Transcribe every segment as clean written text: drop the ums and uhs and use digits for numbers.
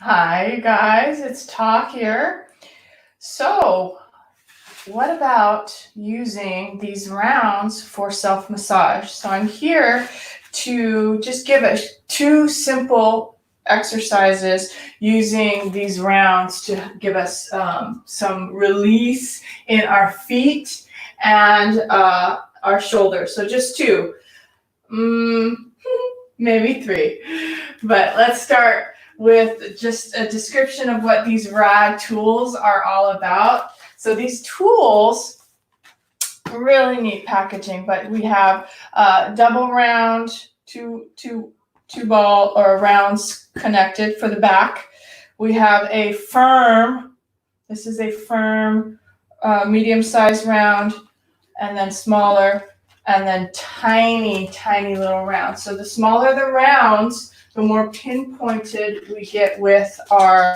Hi, guys, it's Ta here. So, what about using these rounds for self massage? So, I'm here to just give us two simple exercises using these rounds to give us some release in our feet and our shoulders. So, just two, mm, maybe three. But let's start with just a description of what these rad tools are all about. So these tools, really neat packaging, but we have double round, two ball or rounds connected for the back. We have a firm, this is a firm medium-sized round, and then smaller, and then tiny, tiny little rounds. So the smaller the rounds, the more pinpointed we get with our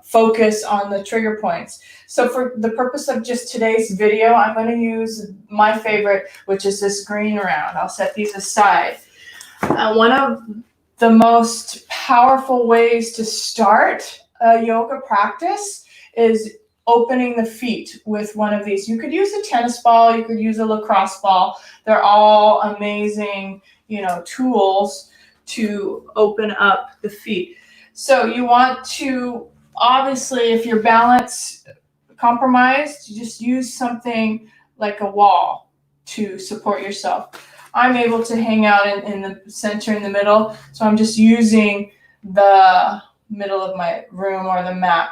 focus on the trigger points. So for the purpose of just today's video, I'm going to use my favorite, which is this green round. I'll set these aside. One of the most powerful ways to start a yoga practice is opening the feet with one of these. You could use a tennis ball, you could use a lacrosse ball. They're all amazing, tools to open up the feet. So you want to, obviously, if your balance compromised, you just use something like a wall to support yourself. I'm able to hang out in the center, in the middle, so I'm just using the middle of my room or the mat.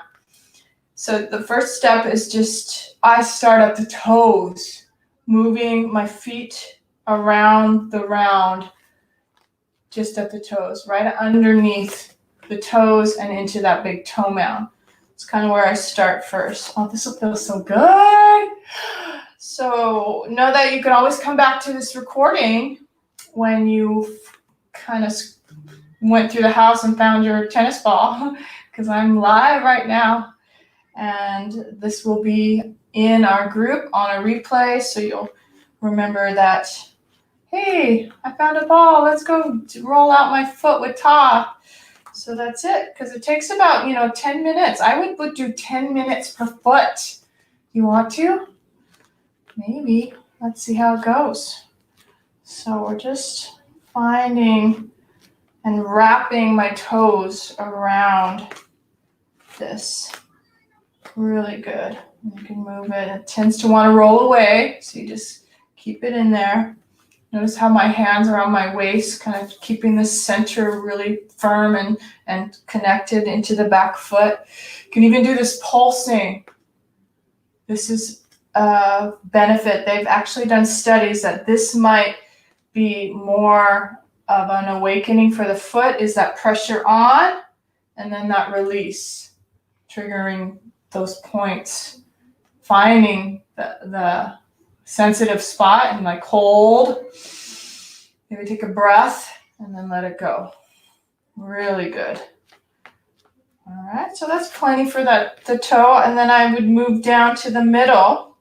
So the first step is I start at the toes, moving my feet around the round, just at the toes, right underneath the toes and into that big toe mound. It's kind of where I start first. Oh, this will feel so good. So know that you can always come back to this recording when you kind of went through the house and found your tennis ball, because I'm live right now. And this will be in our group on a replay, so you'll remember that, hey, I found a ball, let's go roll out my foot with Ta. So that's it, because it takes about 10 minutes. I would do 10 minutes per foot. You want to? Maybe. Let's see how it goes. So we're just finding and wrapping my toes around this. Really good. You can move it. It tends to want to roll away, so you just keep it in there. Notice how my hands are on my waist, kind of keeping the center really firm and connected into the back foot. You can even do this pulsing. This is a benefit. They've actually done studies that this might be more of an awakening for the foot, is that pressure on and then that release, triggering those points, finding the sensitive spot and hold. Maybe take a breath and then let it go. Really good. All right, so that's plenty for the toe, and then I would move down to the middle,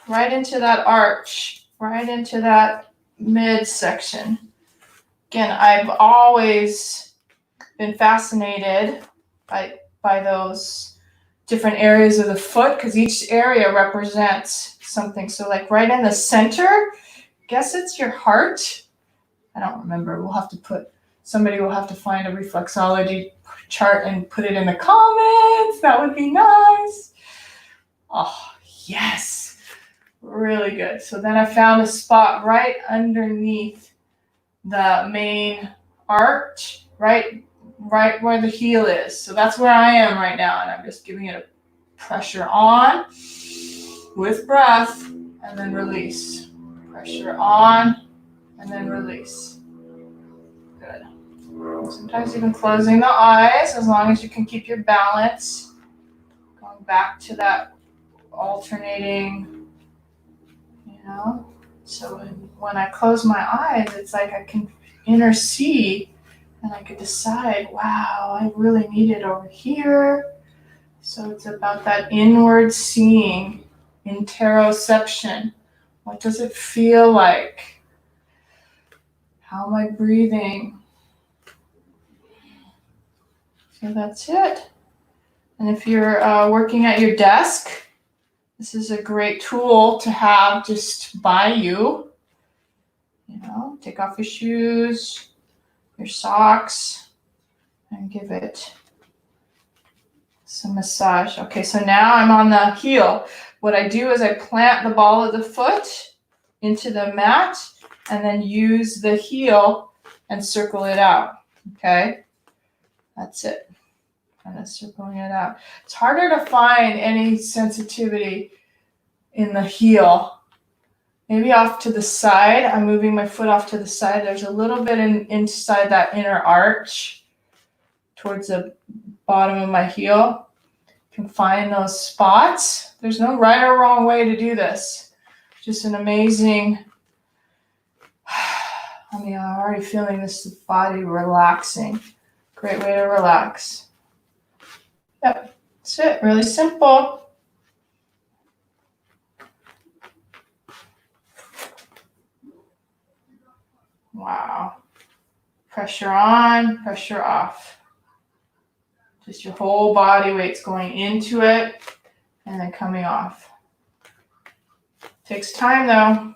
right into that arch, right into that midsection. Again, I've always been fascinated by those different areas of the foot, because each area represents something. So right in the center, guess it's your heart. I don't remember. Somebody will have to find a reflexology chart and put it in the comments. That would be nice. Oh, yes. Really good. So then I found a spot right underneath the main arch, right where the heel is. So that's where I am right now, and I'm just giving it a pressure on with breath and then release. Pressure on and then release. Good. Sometimes even closing the eyes, as long as you can keep your balance. Going back to that alternating, So when I close my eyes, it's like I can see, and I could decide, wow, I really need it over here. So it's about that inward seeing, interoception. What does it feel like? How am I breathing? So that's it. And if you're working at your desk, this is a great tool to have just by you. You know, take off your shoes, your socks, and give it some massage. Okay, so now I'm on the heel. What I do is I plant the ball of the foot into the mat and then use the heel and circle it out. Okay, that's it. Kind of circling it out. It's harder to find any sensitivity in the heel. Maybe off to the side. I'm moving my foot off to the side. There's a little bit inside that inner arch towards the bottom of my heel. You can find those spots. There's no right or wrong way to do this. Just an amazing, I mean, I'm already feeling this body relaxing. Great way to relax. Yep, that's it. Really simple. Wow. Pressure on, pressure off. Just your whole body weight's going into it and then coming off. Takes time though.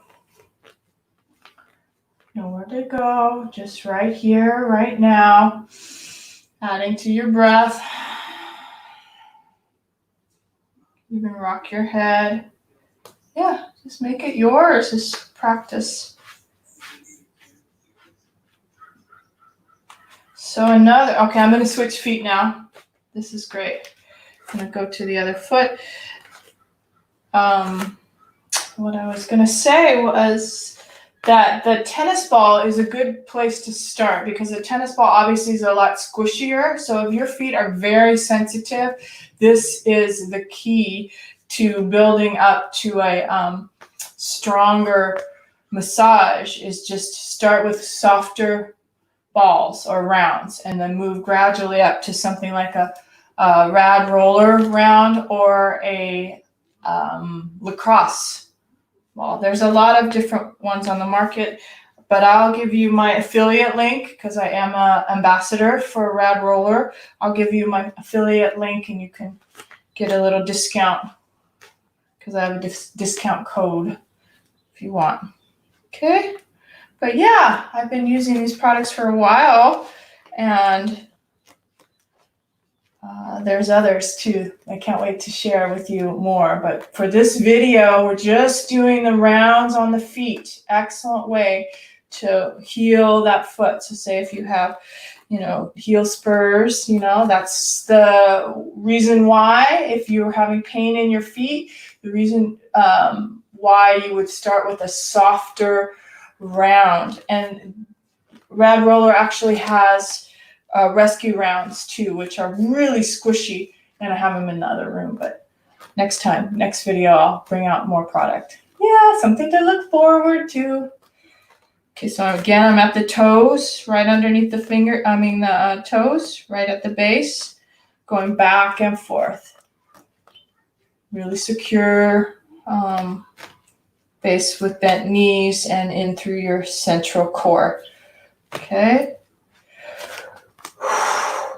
Nowhere to go, just right here, right now. Adding to your breath. Even rock your head. Yeah, just make it yours. Just practice. So okay, I'm going to switch feet now. This is great. I'm going to go to the other foot. What I was going to say was that the tennis ball is a good place to start because the tennis ball obviously is a lot squishier. So if your feet are very sensitive, this is the key to building up to a stronger massage, is just start with softer balls or rounds and then move gradually up to something like a rad roller round or a lacrosse ball. There's a lot of different ones on the market, but I'll give you my affiliate link because I am an ambassador for Rad Roller. I'll give you my affiliate link and you can get a little discount because I have a discount code if you want. Okay. But yeah, I've been using these products for a while, and there's others too. I can't wait to share with you more. But for this video, we're just doing the rounds on the feet. Excellent way to heal that foot. So say if you have, heel spurs, that's the reason why, if you're having pain in your feet, the reason why you would start with a softer round. And Rad Roller actually has rescue rounds too, which are really squishy, and I have them in the other room. But next video, I'll bring out more product. Yeah, something to look forward to. Okay, so again, I'm at the toes, right underneath the toes, right at the base, going back and forth. Really secure base with bent knees and in through your central core. Okay.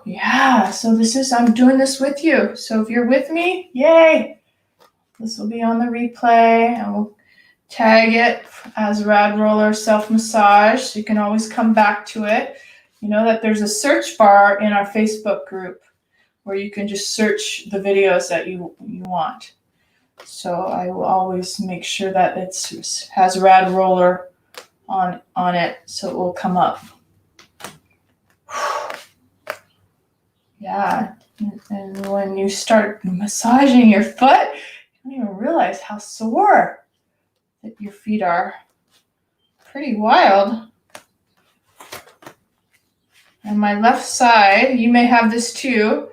Yeah, so I'm doing this with you. So if you're with me, yay. This will be on the replay, and we'll tag it as Rad Roller Self Massage. So you can always come back to it. You know that there's a search bar in our Facebook group where you can just search the videos that you want. So I will always make sure that it has Rad Roller on it, so it will come up. Yeah, and when you start massaging your foot, you don't even realize how sore that your feet are. Pretty wild. And my left side, you may have this too.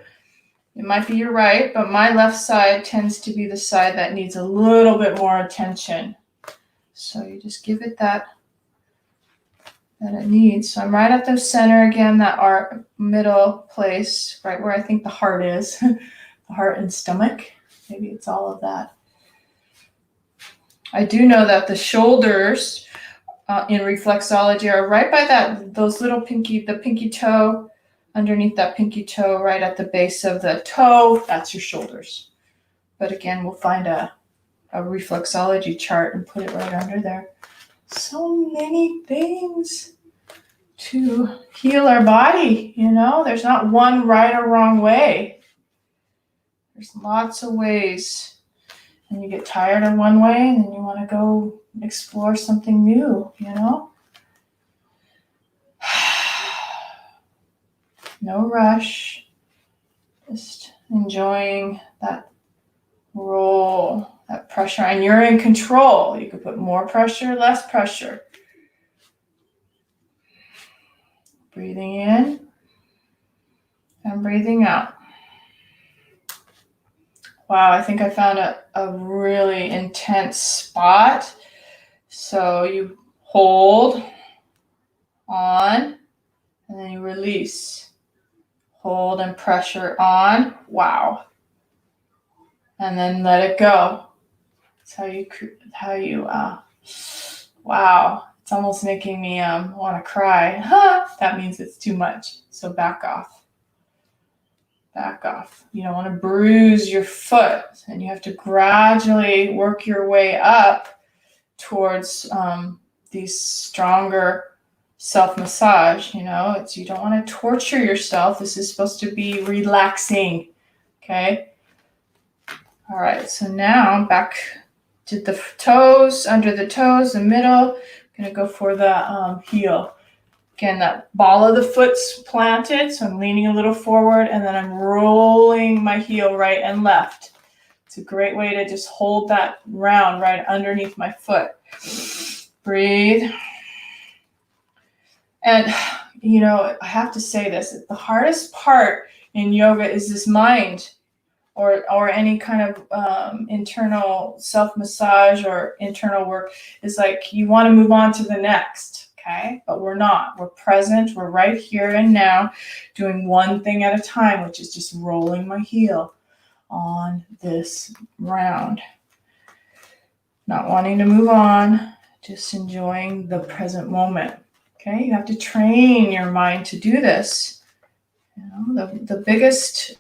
It might be your right, but my left side tends to be the side that needs a little bit more attention. So you just give it that it needs. So I'm right at the center again, that middle place, right where I think the heart is, the heart and stomach. Maybe it's all of that. I do know that the shoulders in reflexology are right by the pinky toe underneath that pinky toe, right at the base of the toe, that's your shoulders. But again, we'll find a reflexology chart and put it right under there. So many things to heal our body, you know? There's not one right or wrong way. There's lots of ways. And you get tired of one way and then you want to go explore something new, you know? No rush. Just enjoying that roll, that pressure. And you're in control. You can put more pressure, less pressure. Breathing in and breathing out. Wow, I think I found a really intense spot. So you hold on and then you release. Hold and pressure on. Wow. And then let it go. That's how you wow. It's almost making me want to cry. That means it's too much. So back off. Back off. You don't want to bruise your foot, and you have to gradually work your way up towards these stronger self-massage. You know, you don't want to torture yourself. This is supposed to be relaxing. Okay. All right. So now back to the toes, under the toes, the middle. I'm gonna go for the heel. Again, that ball of the foot's planted, so I'm leaning a little forward, and then I'm rolling my heel right and left. It's a great way to just hold that round right underneath my foot. Breathe. And, you know, I have to say this, the hardest part in yoga is this mind or any kind of internal self-massage or internal work is like you want to move on to the next. Okay, but we're not. We're present. We're right here and now doing one thing at a time, which is just rolling my heel on this round. Not wanting to move on, just enjoying the present moment. Okay, you have to train your mind to do this. You know, the biggest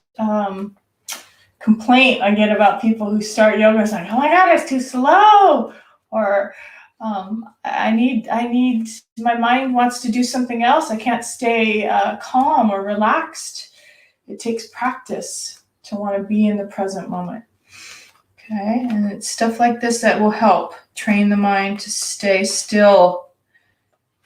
complaint I get about people who start yoga is like, oh my God, it's too slow. Or I need, my mind wants to do something else. I can't stay calm or relaxed. It takes practice to want to be in the present moment. Okay, and it's stuff like this that will help train the mind to stay still,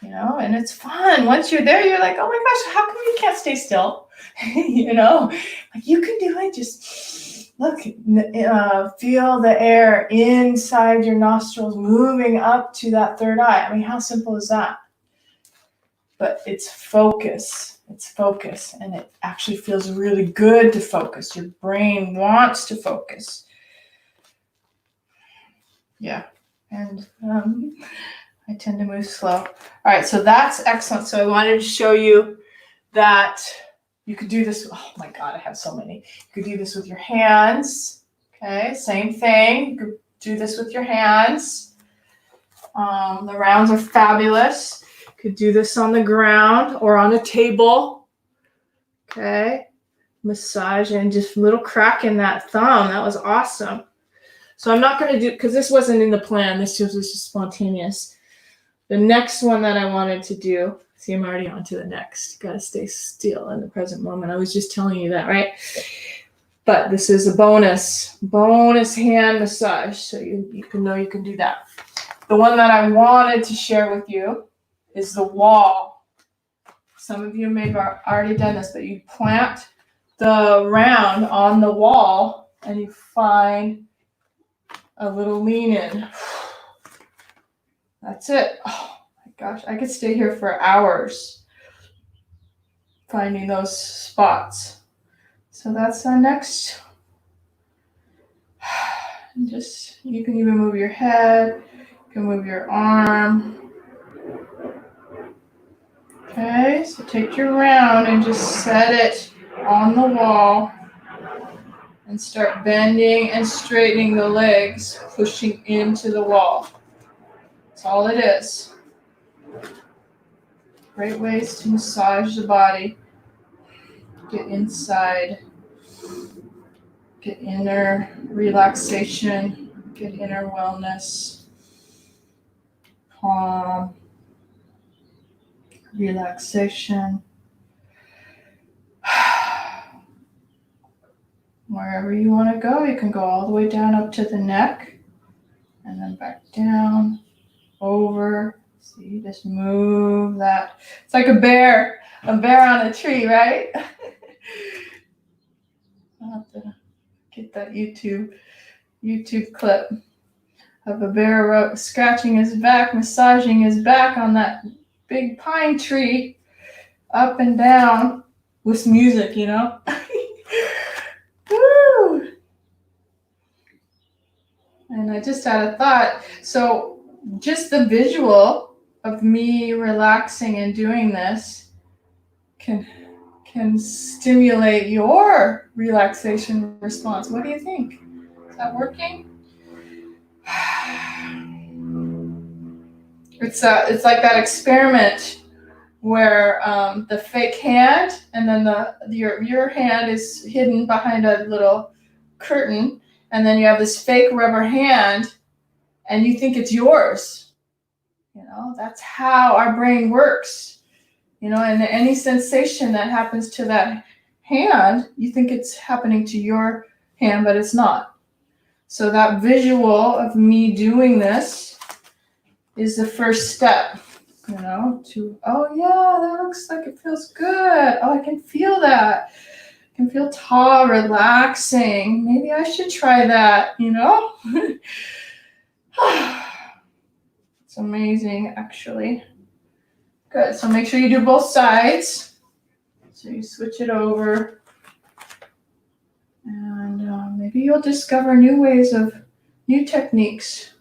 you know, and it's fun. Once you're there, you're like, oh my gosh, how come you can't stay still? You know, like you can do it. Just look, feel the air inside your nostrils moving up to that third eye. I mean, how simple is that? But it's focus. It's focus. And it actually feels really good to focus. Your brain wants to focus. Yeah. And I tend to move slow. All right. So that's excellent. So I wanted to show you that you could do this. Oh my God, I have so many. You could do this with your hands. Okay, same thing. You could do this with your hands. The rounds are fabulous. You could do this on the ground or on a table. Okay, massage and just a little crack in that thumb. That was awesome. So I'm not going to do, because this wasn't in the plan. This was just spontaneous. The next one that I wanted to do, see, I'm already on to the next. Got to stay still in the present moment. I was just telling you that, right? But this is a bonus hand massage. So you can know you can do that. The one that I wanted to share with you is the wall. Some of you may have already done this, but you plant the round on the wall and you find a little lean in. That's it. Oh my gosh, I could stay here for hours finding those spots. So that's our next. Just, you can even move your head, you can move your arm. Okay, so take your round and just set it on the wall and start bending and straightening the legs, pushing into the wall. That's all it is. Great ways to massage the body. get inside, get inner relaxation, get inner wellness, calm, relaxation. Wherever you want to go, you can go all the way down up to the neck and then back down, over. See, just move that. It's like a bear on a tree, right? I'll have to get that YouTube clip of a bear scratching his back, massaging his back on that big pine tree, up and down with music, you know? Woo! And I just had a thought. So just the visual of me relaxing and doing this can stimulate your relaxation response. What do you think? Is that working? It's like that experiment where the fake hand and then your hand is hidden behind a little curtain, and then you have this fake rubber hand and you think it's yours. You know, that's how our brain works. You know, and any sensation that happens to that hand, you think it's happening to your hand, but it's not. So that visual of me doing this is the first step, you know, to, oh yeah, that looks like it feels good. Oh, I can feel that. I can feel tall, relaxing. Maybe I should try that, you know? It's amazing, actually. Good, so make sure you do both sides. So you switch it over. And maybe you'll discover new techniques.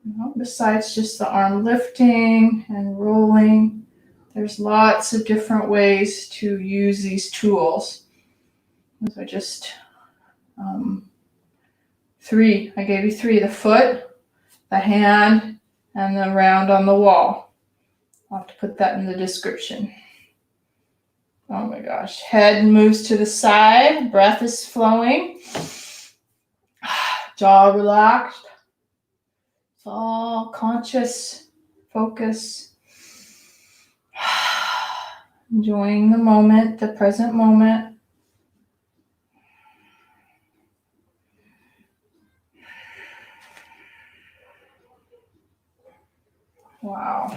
You know, besides just the arm lifting and rolling, there's lots of different ways to use these tools. Those are just three. I gave you three: the foot, the hand, and the round on the wall. I'll have to put that in the description. Oh my gosh. Head moves to the side. Breath is flowing. Jaw relaxed. It's all conscious focus. Enjoying the moment, the present moment. Wow.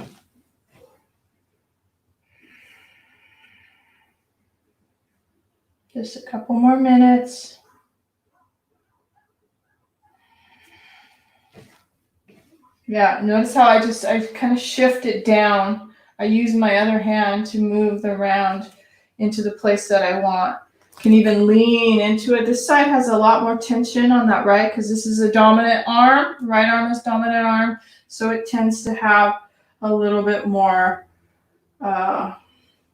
Just a couple more minutes. Yeah, notice how I kind of shift it down. I use my other hand to move the round into the place that I want. Can even lean into it. This side has a lot more tension on that right, because this is a dominant arm. Right arm is dominant arm, so it tends to have a little bit more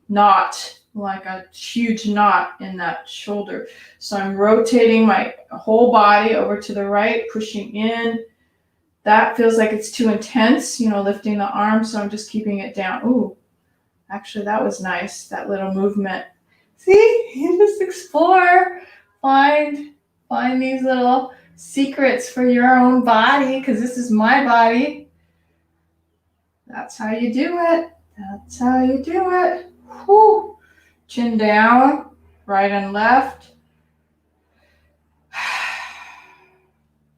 knot, like a huge knot in that shoulder. So I'm rotating my whole body over to the right, pushing in. That feels like it's too intense, you know, lifting the arm, so I'm just keeping it down. Ooh, actually that was nice, that little movement. See, you just explore, find these little secrets for your own body, because this is my body. That's how you do it. That's how you do it. Whew. Chin down, right and left.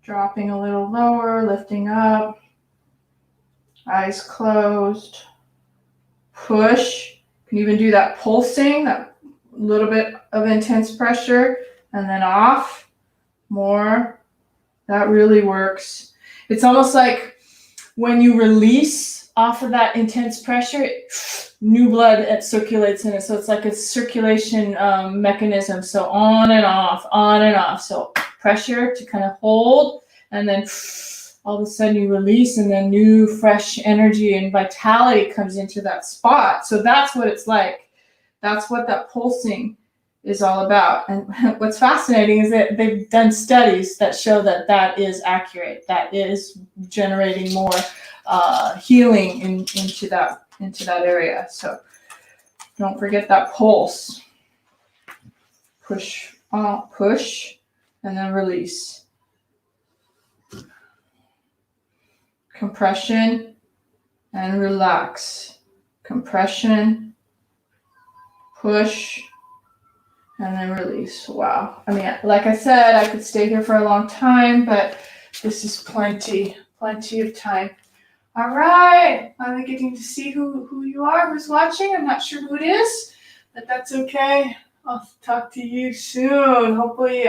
Dropping a little lower, lifting up. Eyes closed. Push. You can even do that pulsing, that little bit of intense pressure, and then off. More. That really works. It's almost like when you release off of that intense pressure, new blood circulates in it. So it's like a circulation mechanism. So on and off, on and off. So pressure to kind of hold, and then all of a sudden you release, and then new fresh energy and vitality comes into that spot. So that's what it's like. That's what that pulsing is all about. And what's fascinating is that they've done studies that show that that is accurate. That is generating more healing into that area. So don't forget that pulse. push, and then release. Compression and relax. Compression, push, and then release. Wow. I mean, like I said, I could stay here for a long time, but this is plenty of time. All right. I'm getting to see who you are, who's watching. I'm not sure who it is, but that's okay. I'll talk to you soon. Hopefully,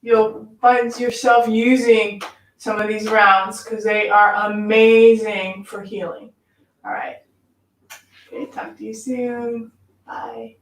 you'll find yourself using some of these rounds because they are amazing for healing. All right. Okay, talk to you soon. Bye.